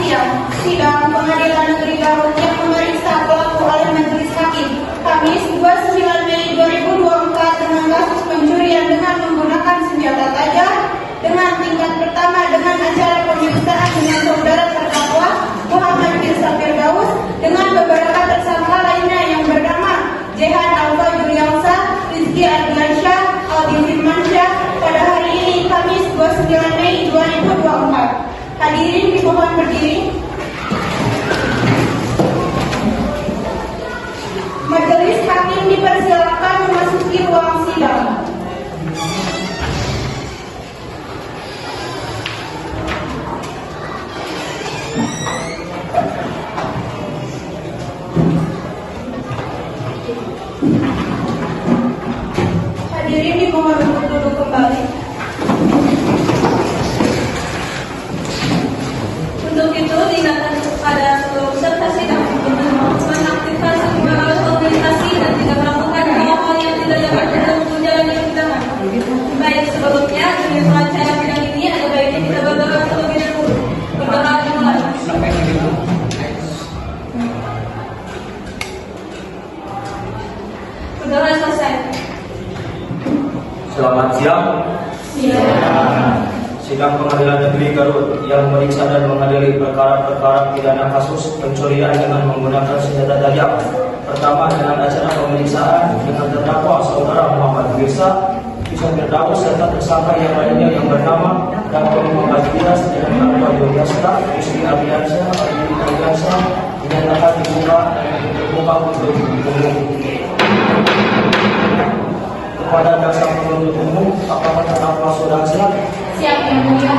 siang, sidang Pengadilan Negeri Garut yang memeriksa pelaku oleh Majelis Hakim Kamis 29 Mei 2024 dengan kasus pencurian dengan menggunakan senjata tajam dengan tingkat pertama dengan acara pemeriksaan dengan saudara terdakwa Muhammad Firsa Firdaus dengan beberapa tersangka lainnya yang bernama Jehan Alfa Juliansa, Rizky Ardiansyah, Aldi Firmansyah pada hari ini Kamis 29 Mei 2024. Hadirin dimohon berdiri. Majelis Hakim dipersilakan memasuki ruang sidang. Hadirin dimohon untuk duduk kembali. Untuk itu, diingatkan kepada seluruh peserta sidang untuk mengaktifkan semua alat komunikasi dan tidak melakukan hal-hal yang tidak dapat mengganggu jalannya persidangan. Baik, sebelumnya demi pelancaran sidang ini ada baiknya kita berdoa terlebih dahulu. Berdoa dimulai. Berdoa selesai. Selamat siang. Sidang Pengadilan Negeri Garut yang memeriksa dan mengadili perkara-perkara pidana kasus pencurian dengan menggunakan senjata tajam. Pertama, dengan acara pemeriksaan dengan terdakwa saudara Muhammad Firsa Firdaus serta tersangka yang lainnya yang bernama Dr. Muhammad Firas dengan Alfa Juliansa, Rizky Ardiansyah, Aldi Firmansyah dinyatakan dibuka untuk umum. Kepada jaksa penuntut umum, apakah terdakwa saudara siap? Siap, Yang Mulia.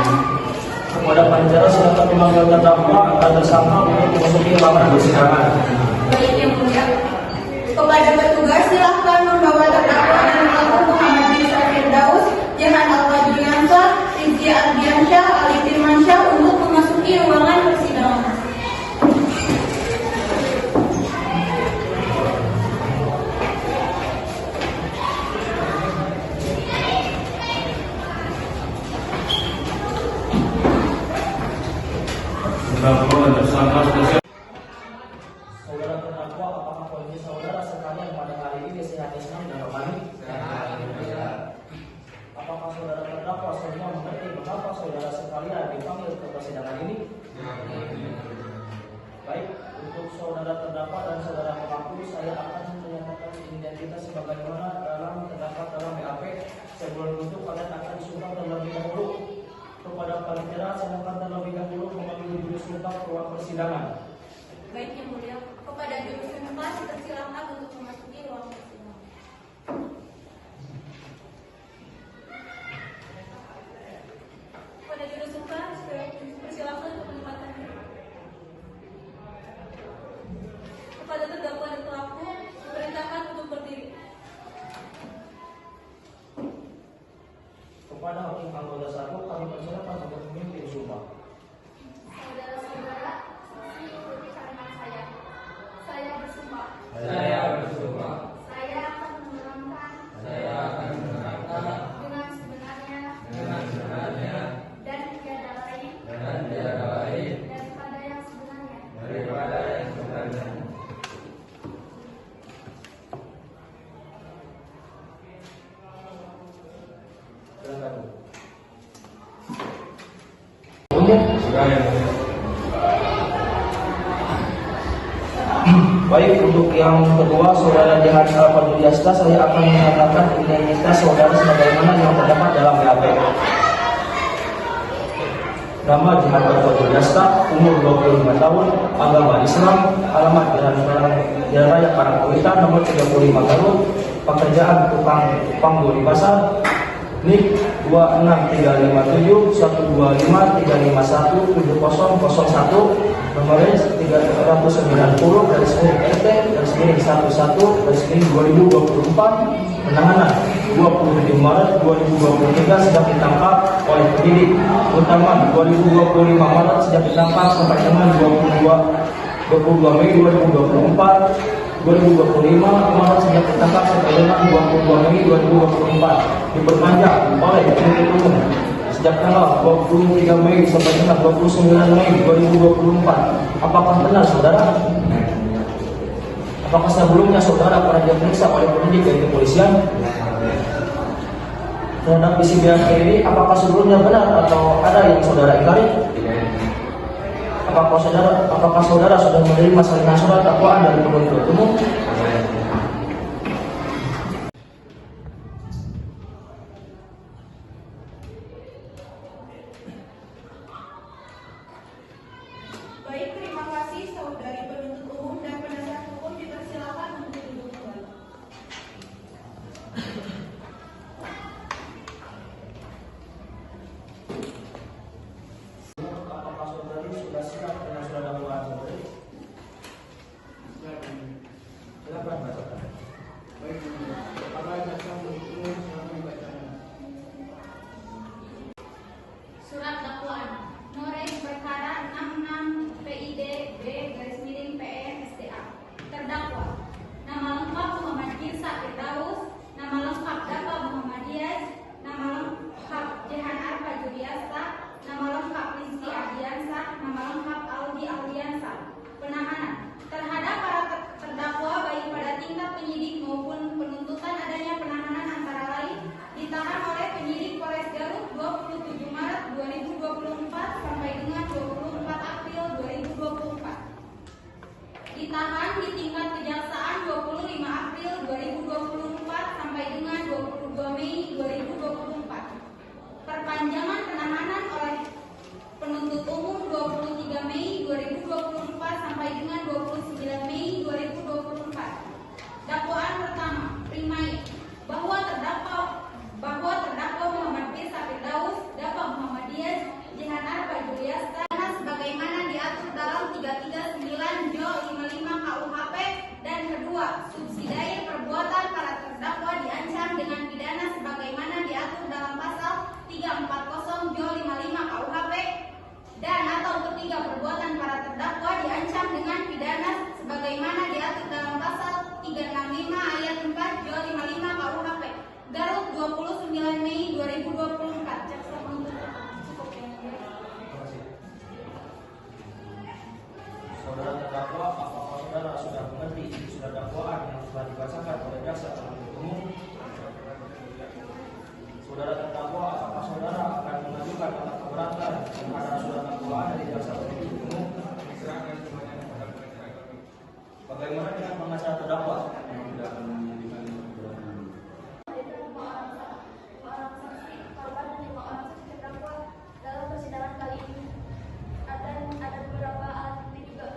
Kepada panitia silakan memanggil terdakwa dan tersangka untuk memasuki ruangan persidangan. Baik, Yang Mulia. Kepada petugas silakan membawa terdakwa dan pelaku Muhammad Firsa Firdaus, Jehan Alfa Juliansa, Rizky Ardiansyah, Aldi Firmansyah untuk memasuki ruangan persidangan. Saudara terdakwa, apakah kondisi saudara sekalian pada hari ini sehat Islam dan rohani? Apakah saudara terdakwa semua mengerti mengapa saudara sekalian dipanggil ke persidangan ini? Baik, untuk saudara terdakwa dan saudara pelaku, saya akan menyatakan identitas sebagaimana terdapat dalam BAP. Sebelum itu kalian akan disumpah terlebih dahulu. Kepada panitia silakan terlebih dahulu memanggil juru sumpah ke ruang persidangan. Baik, Yang Mulia. Kepada juru sumpah dipersilakan untuk memasuki ruang persidangan. Kepada juru sumpah, dipersilakan untuk menempatkan diri. Kepada terdakwa dan pelaku, diperintahkan untuk berdiri. Kepada hakim anggota 1, kami persilakan untuk memimpin sumpah. Saudara-saudara, ikuti kalimat saya. Saya bersumpah. Saya bersumpah. Saya akan menerangkan. Dengan sebenarnya. Dan tiada lain. Daripada yang sebenarnya. Baik, untuk yang kedua, saudara Jehan Alfa Juliansa, saya akan menyatakan identitas saudara sebagaimana yang terdapat dalam BAP. Nama Jehan Alfa Juliansa, umur 25 tahun, agama Islam, alamat Jalan Raya Parangkuita, nomor 35 Garut, pekerjaan tukang gali pasar, NIK 26357 125 351 7001, nomor 390 garis miring RT garis miring 11 garis miring 2024, penanganan 27 Maret 2023 sejak ditangkap oleh penyidik utama 2025 Maret sejak ditangkap sampai dengan 22 Mei 2024, 2025 Maret sejak ditangkap sampai dengan 22 Mei 2024 diperpanjang oleh penuntut umum sejak tanggal 23 Mei sampai tanggal 29 Mei 2024. Apakah benar saudara? Apakah sebelumnya saudara pernah diperiksa oleh penyidik dari kepolisian? Terhadap isi BAP ini, apakah sebelumnya benar atau ada yang saudara ingkari? Apakah saudara sudah menerima salinan surat dakwaan dari penuntut umum? Baik, terima kasih saudari penuntut umum dan penasihat hukum, dipersilakan untuk duduk kembali. Apakah saudari sudah siap dengan surat dakwaan saudari? Silakan bacakan. Surat dakwaan Nores perkara 66 PID B PN STA. Terdakwa nama lengkap Muhammad Kirsa Firdaus, nama lengkap Dapa Muhammadiyah, nama lengkap Jehan Arfa Juliasta, nama lengkap Rizky Ardiansa, nama lengkap Aldi Aldiansa. Penahanan terhadap para terdakwa baik pada tingkat penyidik maupun penuntutan adanya penahanan antara lain ditahan oleh penyidik Polres Garut 27 Maret 2024 sampai dengan 24 April 2024. Ditahan di tingkat kejaksaan 25 April 2024 sampai dengan 22 Mei 2024. Perpanjangan penahanan oleh penuntut umum 23 Mei 2024 sampai dengan 29 Mei 2024. Dakwaan pertama, Primai, bahwa terdakwa Muhammad Kirsa Firdaus, Dapa Muhammadiyah, Jehan Arfa Juliasta sebagaimana diatur dalam 339 Jo 55 KUHP, dan kedua, subsidiary perbuatan para terdakwa diancam dengan pidana sebagaimana diatur dalam pasal 340 Jo 55 KUHP, dan atau ketiga, perbuatan para terdakwa diancam dengan pidana sebagaimana diatur dalam pasal 365 ayat 4 Jo 55 KUHP. Garut 29 Mei 2024. Jaksa penuntut cukup yang mulia. Saudara terdakwa, apakah saudara sudah mengerti surat dakwaan yang telah dibacakan oleh jaksa penuntut umum? Saudara terdakwa, apakah saudara akan mengajukan nota keberatan terhadap surat dakwaan dari jaksa penuntut umum? Bagaimana dengan pengacara terdakwa? Dalam persidangan kali ini ada beberapa alat bukti juga.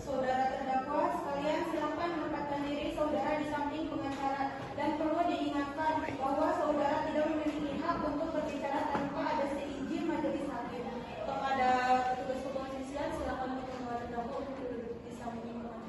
Saudara terdakwa sekalian, silakan menempatkan diri saudara di samping pengacara, dan perlu diingatkan bahwa saudara tidak memiliki hak untuk berbicara tanpa ada seizin majelis hakim. Kepada petugas kepolisian, silakan untuk saudara terdakwa untuk duduk di samping pengacara.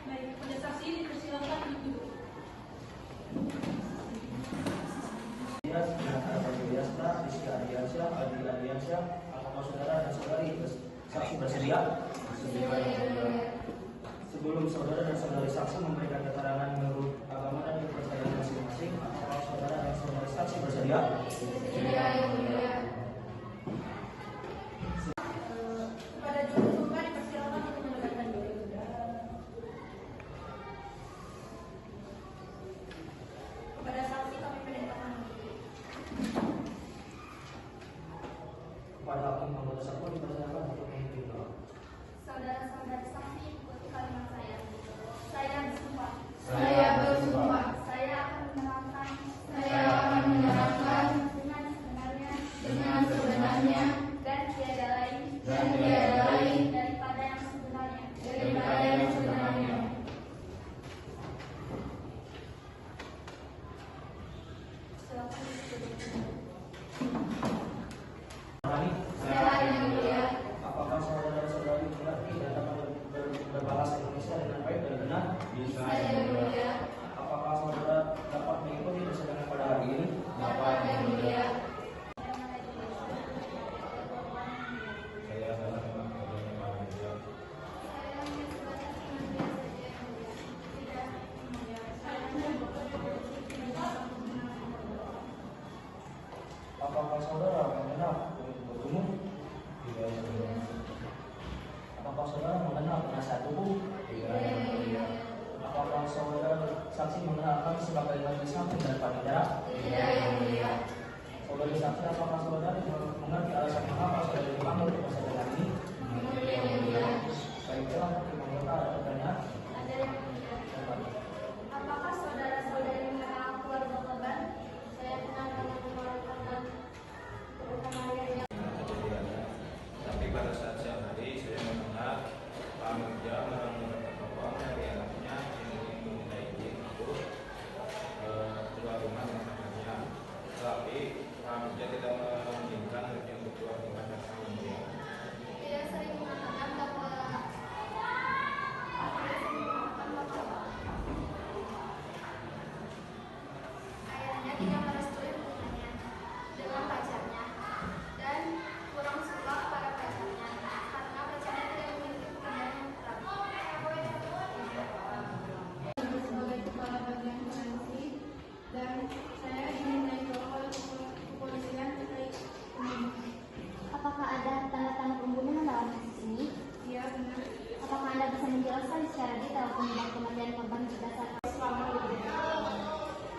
Baik, pada saksi dipersilakan duduk. Rizky Ardiansyah, Aldi Ardiansyah, apakah saudara dan saudari saksi bersedia? Sebelum saudara dan saudari saksi memberikan keterangan menurut agama dan kepercayaan masing-masing, apakah saudara dan saudari saksi bersedia? Kepada juru suka dipersilakan untuk mendekatkan diri. Kepada saksi kami perintahkan. Kepada hakim anggota saksi dipersilakan untuk memimpin doa. Saudara-saudari saksi, ikuti kalimat saya. Saya bersumpah. Saya bersumpah. Saya akan menerangkan. Saya akan menerangkan dengan sebenarnya. dengan saudara mengenal penasihat hukum? Apakah saudara saksi mengenal kami sebagai majelis hakim dan panitia? Saudara saksi, apakah saudara mengerti alasan mengapa saudara dipanggil di persidangan ini? Baiklah, anggota ada pertanyaan? Apakah saudara-saudari mengenal keluarga korban? Saya kenal dengan keluarga korban, terutama ayahnya. Tapi pada saat siang hari saya mendengar Pak Mirja menelepon dari anaknya yang meminta izin untuk keluar rumah dengan anaknya. Tapi Pak Mirja tidak mengizinkan anaknya untuk keluar rumah dengan anaknya. Dia sering mengatakan bahwa ayahnya tidak merestui hubungannya dengan pacarnya dan kurang suka pada pacarnya karena pacarnya tidak memiliki pekerjaan yang tetap. Sebagai kepala bagian forensik dan saya ingin menjawab kepolisian terkait ini. Apakah ada tanda-tanda pembunuhan dalam kasus ini? Iya benar. Apakah Anda bisa menjelaskan secara detail penyebab kematian korban berdasarkan Selama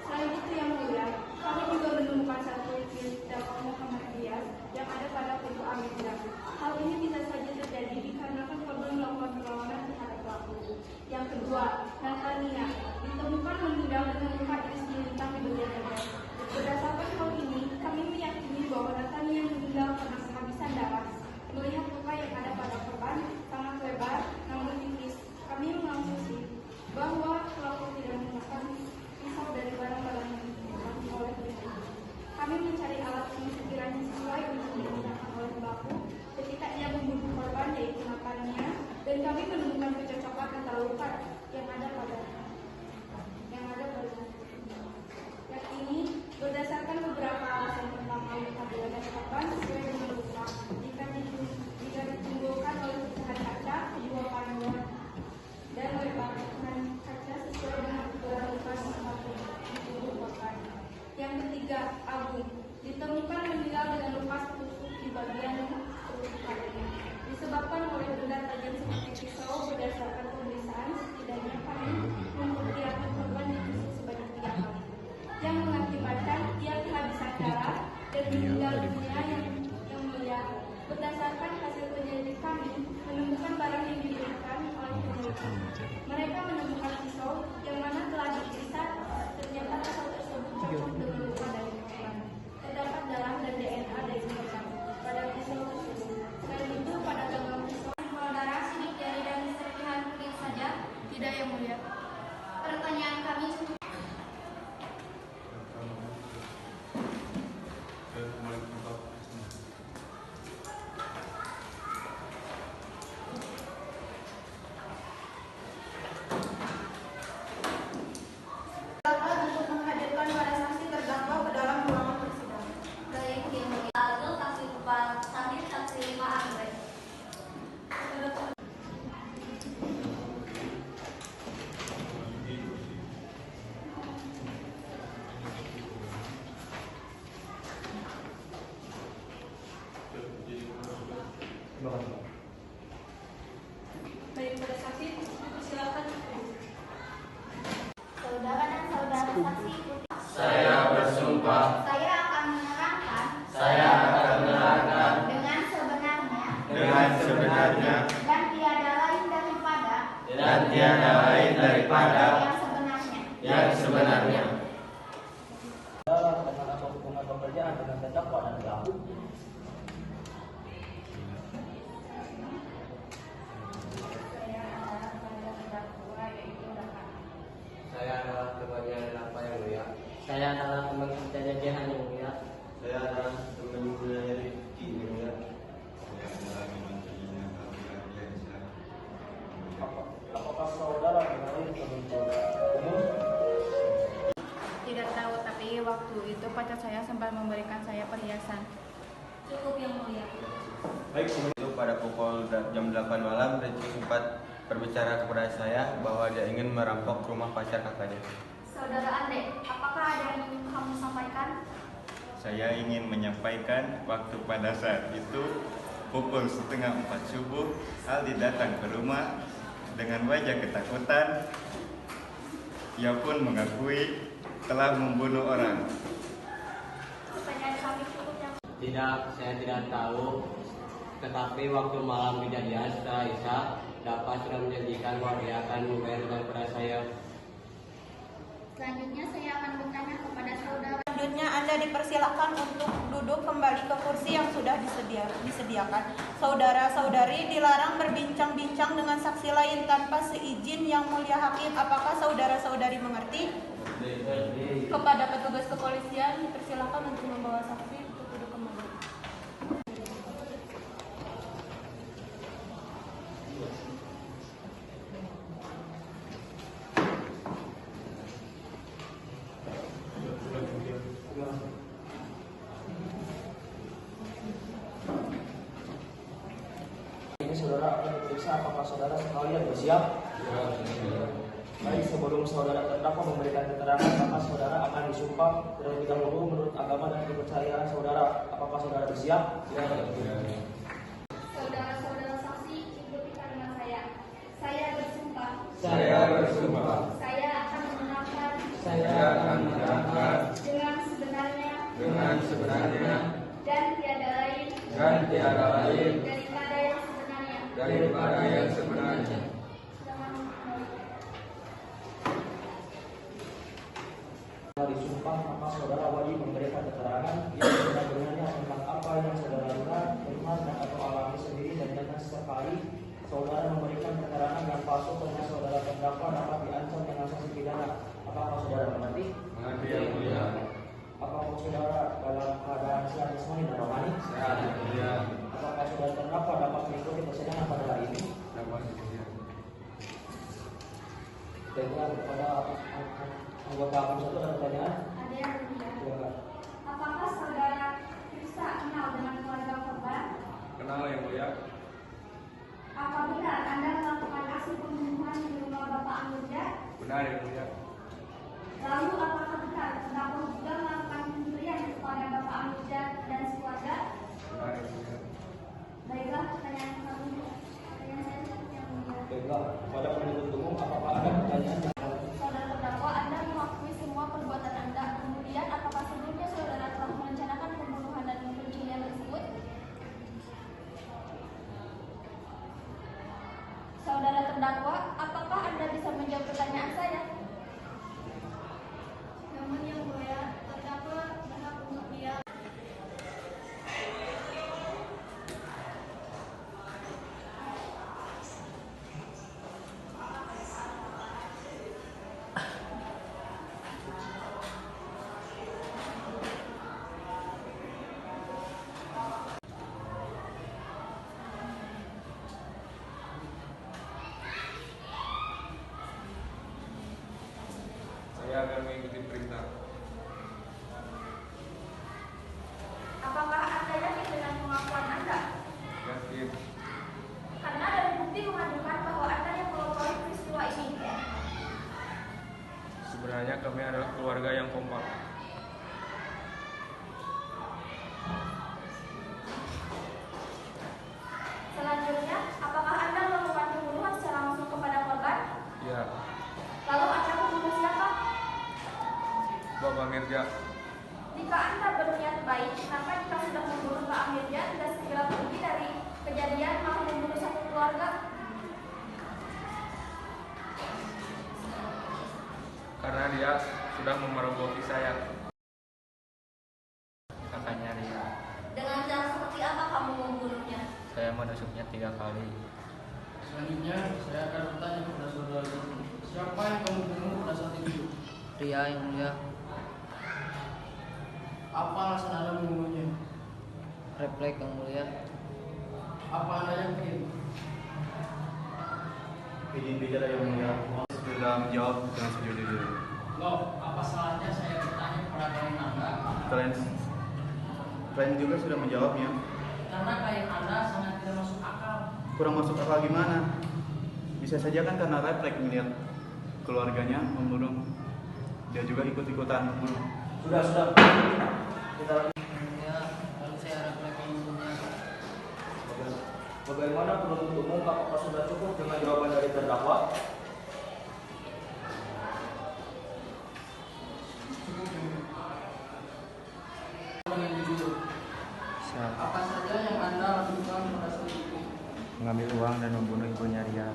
selain itu yang mulia, kami juga menemukan satu fil dakwah Muhammad Dias yang ada pada pintu Amirja. Hal ini bisa saja terjadi dikarenakan korban melakukan perlawanan terhadap pelaku. Yang kedua, Natania ditemukan meninggal dengan luka iris melintang di bagian dada. Berdasarkan hal ini, kami meyakini bahwa Natania meninggal karena kehabisan darah. Melihat luka yang ada pada korban sangat lebar namun tipis, kami mengasumsi bahwa pelaku tidak menggunakan pisau dari barang-barang yang digunakan oleh pelaku. Kami mencari alat yang sekiranya sesuai untuk digunakan oleh pelaku ketika ia membunuh korban, yaitu makannya, dan kami menemukan kecocokan antara luka yang ada padanya. Yang ini berdasarkan beberapa alasan tentang luka di dada korban sesuai dengan luka jika ditimbulkan oleh pecahan kaca, kedua panel dan oleh bahan kaca sesuai dengan ukuran luka di tubuh korban. Yang ketiga, Abu ditemukan meninggal dengan luka tusuk di bagian perut kepalanya disebabkan oleh benda tajam seperti pisau. Berdasarkan pemeriksaan, setidaknya kami memperkirakan korban ditusuk sebanyak 3 kali yang mengakibatkan ia kehabisan darah dan meninggal dunia. Yang mulia, berdasarkan hasil penyelidik kami menemukan barang yang diberikan oleh penyelidik. Mereka menemukan pisau yang mana telah diperiksa, ternyata pisau tersebut cocok dengan luka dari korban. Terdapat darah dan DNA dari korban pada pisau tersebut. Selain itu, pada gagang pisau sampel darah, sidik jari dan serpihan kulit saja. Tidak, yang mulia. Pertanyaan kami cukup. Untuk menghadirkan para saksi terdakwa ke dalam ruangan persidangan. Baik, yang mulia. Lalu saksi kepala saksi 5 Anggrek. Terima kasih. Baik, pada saksi, silakan. Saudara dan saudara saksi ikuti. Saya bersumpah Saya akan menerangkan dengan sebenarnya dan tiada lain daripada yang sebenarnya. Dengan apa hubungan pekerjaan dengan terdakwa dan pelaku? Saya adalah temannya apa yang mulia. Saya adalah teman kerja jajahan yang mulia. Saya adalah teman kuliahnya Rifki yang mulia. Saya adalah teman kerjanya Abi yang silakan. Apakah saudara mengenai penuntut umum? Tidak tahu, tapi waktu itu pacar saya sempat memberikan saya perhiasan. Cukup, yang mulia. Baik, itu pada pukul jam 8 malam Rifki sempat berbicara kepada saya bahwa dia ingin merampok rumah pacar kakaknya. Saudara Andre, apakah ada yang ingin kamu sampaikan? Saya ingin menyampaikan waktu pada saat itu pukul setengah 4 subuh, Aldi datang ke rumah dengan wajah ketakutan. Ia pun mengakui telah membunuh orang. Tidak, saya tidak tahu. Tetapi waktu malam kejadian setelah Isya, Bapak sudah menjanjikan bahwa dia akan membayar hutang kepada saya. Selanjutnya saya akan bertanya kepada saudara. Selanjutnya Anda dipersilakan untuk duduk kembali ke kursi yang sudah disediakan. Saudara-saudari dilarang berbincang-bincang dengan saksi lain tanpa seizin Yang Mulia Hakim. Apakah saudara-saudari mengerti? Kepada petugas kepolisian dipersilakan untuk membawa saksi untuk duduk kembali. Ini saudara akan diperiksa apakah saudara sekalian bersiap? Baik, sebelum saudara terdakwa memberikan keterangan, maka saudara akan disumpah terlebih dahulu menurut agama dan kepercayaan saudara. Apakah saudara bersiap? Saudara-saudara saksi, ikuti kalimat saya. Saya bersumpah. Saya bersumpah. Saya akan menerangkan. Dengan sebenarnya. Dan tiada lain. Daripada yang sebenarnya. Disumpah, maka saudara wajib memberikan keterangan yang sebenarnya tentang apa yang saudara lihat, dengar dan atau alami sendiri, dan jangan sekali saudara memberikan keterangan yang palsu karena saudara terdakwa dapat diancam dengan sanksi pidana. Apakah saudara mengerti? Mengerti, Yang Mulia. Apakah saudara dalam keadaan sehat jasmani dan rohani? Sehat, Yang Mulia. Apakah saudara terdakwa dapat mengikuti persidangan pada hari ini? Dapat, Yang Mulia. Dengan kepada anggota Komisi 1 ada pertanyaan? Ada yang mulia. Silakan. Apakah saudara Firsa kenal dengan keluarga korban? Kenal, Yang Mulia. Apa benar Anda melakukan aksi pembunuhan di rumah Bapak Anggurja? Benar, Yang Mulia. Lalu apakah benar terdakwa juga melakukan pencurian kepada Bapak Anggurja dan sekeluarga? Benar, Yang Mulia. Baiklah, pertanyaan selanjutnya. Pertanyaan saya seperti yang mulia. Baiklah, kepada penuntut umum apakah ada pertanyaan? Saudara terdakwa, Anda mengakui semua perbuatan Anda. Kemudian, apakah sebelumnya saudara telah merencanakan pembunuhan dan pencurian tersebut? Saudara terdakwa, apakah Anda bisa menjawab pertanyaan saya? Namun yang mulia, terdakwa berhak untuk diam. Saya akan mengikuti perintah. Apakah Anda yakin dengan pengakuan Anda? Yakin. Karena dari bukti mengajukan bahwa Anda yang melopori peristiwa ini. Sebenarnya kami adalah keluarga yang kompak. Selanjutnya, apakah Anda melakukan pembunuhan secara langsung kepada korban? Ya, Lalu Anda membunuh siapa? Bapak Mirja. Jika Anda berniat baik, kenapa jika sudah membunuh Pak Amirja tidak segera pergi dari kejadian malah membunuh satu keluarga? Karena dia sudah memergoki saya. Kakaknya dia. Dengan cara seperti apa kamu membunuhnya? Saya menusuknya 3 kali. Selanjutnya, saya akan bertanya kepada saudara ini. Siapa yang kamu bunuh pada saat itu? Pria, Yang Mulia. Apa alasan Anda membunuhnya? Refleks, Yang Mulia. Apa Anda yakin? Izin bicara, Yang Mulia. Sudah menjawab dengan sejujurnya. Loh, apa salahnya saya bertanya kepada klien Anda? Klien juga sudah menjawabnya. Karena klien Anda sangat tidak masuk akal. Kurang masuk akal gimana? Bisa saja kan karena refleks melihat keluarganya membunuh. Dia juga ikut-ikutan membunuh. Sudah. Kita Yang Mulia, lalu saya refleks membunuhnya. Bagaimana penuntut umum, apakah sudah cukup dengan jawaban dari terdakwa? Dengan jujur. Apa saja yang Anda lakukan pada saat itu? Mengambil uang dan membunuh ibunya Ria.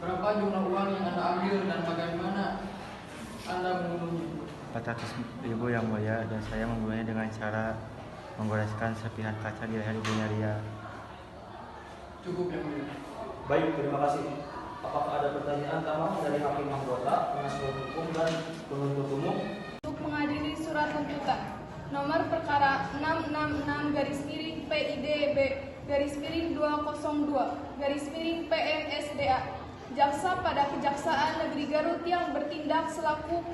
Berapa jumlah uang yang Anda ambil dan bagaimana Anda membunuhnya? 400.000 yang mulia, dan saya membunuhnya dengan cara menggoreskan serpihan kaca di leher ibunya Ria. Cukup yang mulia. Baik, terima kasih. Apakah ada pertanyaan tambahan dari hakim anggota, penasihat hukum, dan penuntut umum? Untuk mengadili surat tuntutan nomor perkara 666/PIDB/202/PNSDA, jaksa pada Kejaksaan Negeri Garut yang bertindak selaku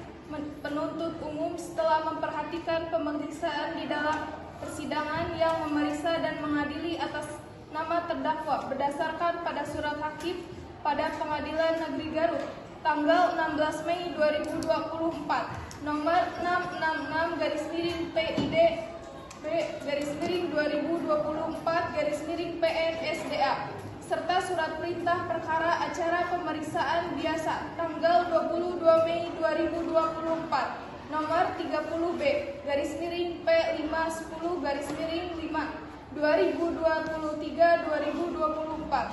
penuntut umum setelah memperhatikan pemeriksaan di dalam persidangan yang memeriksa dan mengadili atas nama terdakwa berdasarkan pada surat hakim pada Pengadilan Negeri Garut tanggal 16 Mei 2024 nomor 666/PIDB/2024/PNSDA serta surat perintah perkara acara pemeriksaan biasa tanggal 22 Mei 2024 nomor 30B/P-5/2023-2024.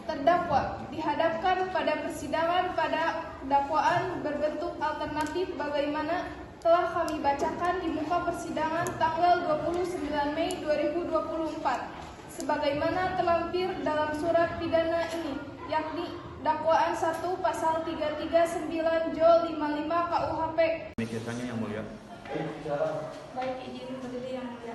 Terdakwa dihadapkan pada persidangan pada dakwaan berbentuk alternatif bagaimana telah kami bacakan di muka persidangan tanggal 29 Mei 2024 sebagaimana terlampir dalam surat pidana ini, yakni dakwaan 1 pasal 339 Jol 55 KUHP. Demikiannya yang mulia. Baik, izin berdiri yang mulia.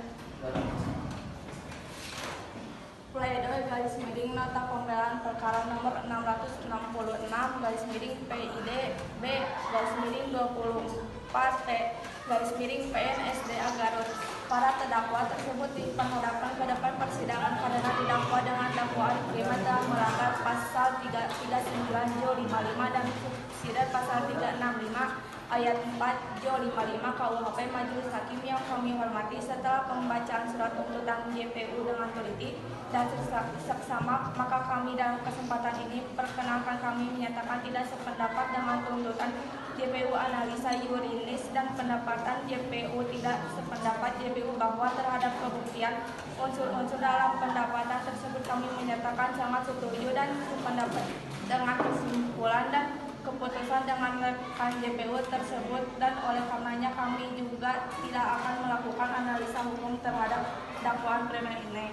Pledoi garis miring nota pembelaan perkara nomor 666 garis miring PIDB garis miring 24 garis miring PNSDA Garut. Para terdakwa tersebut diperhadapkan ke depan persidangan karena didakwa dengan dakwaan prima telah melanggar pasal 339 Jo 55 dan subsidiar pasal 365 ayat 4 Jo 55 KUHP. Majelis Hakim yang kami hormati, setelah pembacaan surat tuntutan JPU dengan teliti dan seksama, maka kami dalam kesempatan ini perkenalkan kami menyatakan tidak sependapat dengan tuntutan JPU analisa yuridis dan pendapatan JPU tidak sependapat JPU bahwa terhadap kebuktian unsur-unsur dalam pendapatan tersebut kami menyatakan sangat setuju dan sependapat dengan kesimpulan dan keputusan dengan rekan JPU tersebut, dan oleh karenanya kami juga tidak akan melakukan analisa hukum terhadap dakwaan prima ini.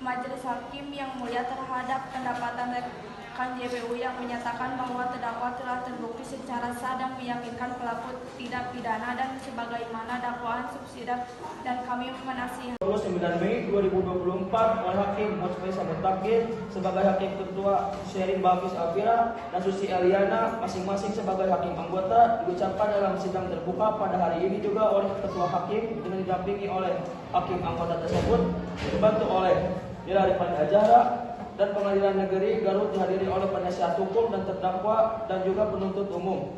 Majelis Hakim yang mulia, terhadap pendapatan rekan JPU yang menyatakan bahwa terdakwa telah terbukti secara sah dan meyakinkan pelaku tidak pidana dan sebagaimana dakwaan subsidiar, dan kami menasihat 29 Mei 2024 oleh Hakim Mosfei Samutakir sebagai Hakim Ketua, Sherin Bafis Afira dan Susi Eliana masing-masing sebagai Hakim Anggota diucapkan dalam sidang terbuka pada hari ini juga oleh Ketua Hakim dengan didampingi oleh Hakim Anggota tersebut, dibantu oleh Dilarifan Ajara, dan Pengadilan Negeri Garut dihadiri oleh penasihat hukum dan terdakwa dan juga penuntut umum.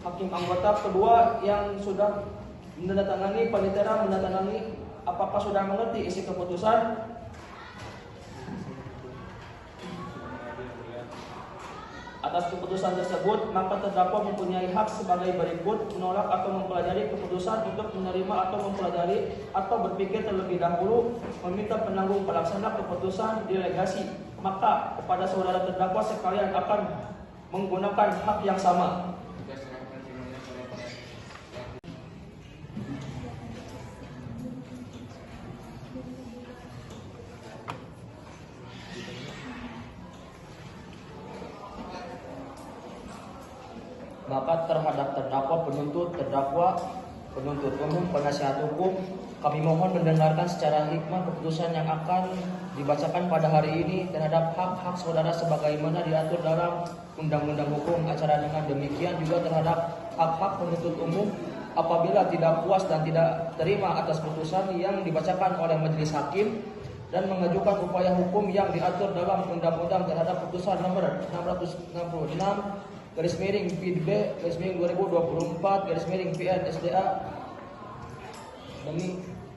Hakim Anggota kedua yang sudah menandatangani, panitera menandatangani, apakah sudah mengerti isi keputusan? Atas keputusan tersebut, maka terdakwa mempunyai hak sebagai berikut: menolak atau mempelajari keputusan, untuk menerima atau mempelajari atau berpikir terlebih dahulu, meminta penanggung pelaksana keputusan delegasi. Maka kepada saudara terdakwa sekalian akan menggunakan hak yang sama. Maka terhadap terdakwa, terdakwa, penuntut umum, penasihat hukum, kami mohon mendengarkan secara hikmah keputusan yang akan dibacakan pada hari ini terhadap hak-hak saudara sebagaimana diatur dalam Undang-Undang Hukum Acara. Dengan demikian juga terhadap hak-hak penuntut umum apabila tidak puas dan tidak terima atas putusan yang dibacakan oleh majelis hakim dan mengajukan upaya hukum yang diatur dalam undang-undang terhadap putusan nomor 666 garis miring PIDB garis miring 2024 garis miring PNSDA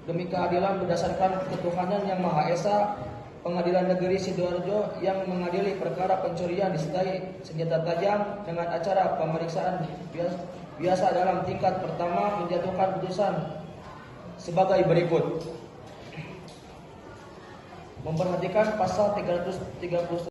demi keadilan berdasarkan ketuhanan yang Maha Esa, Pengadilan Negeri Sidoarjo yang mengadili perkara pencurian disertai senjata tajam dengan acara pemeriksaan biasa dalam tingkat pertama menjatuhkan putusan sebagai berikut. Memperhatikan pasal 330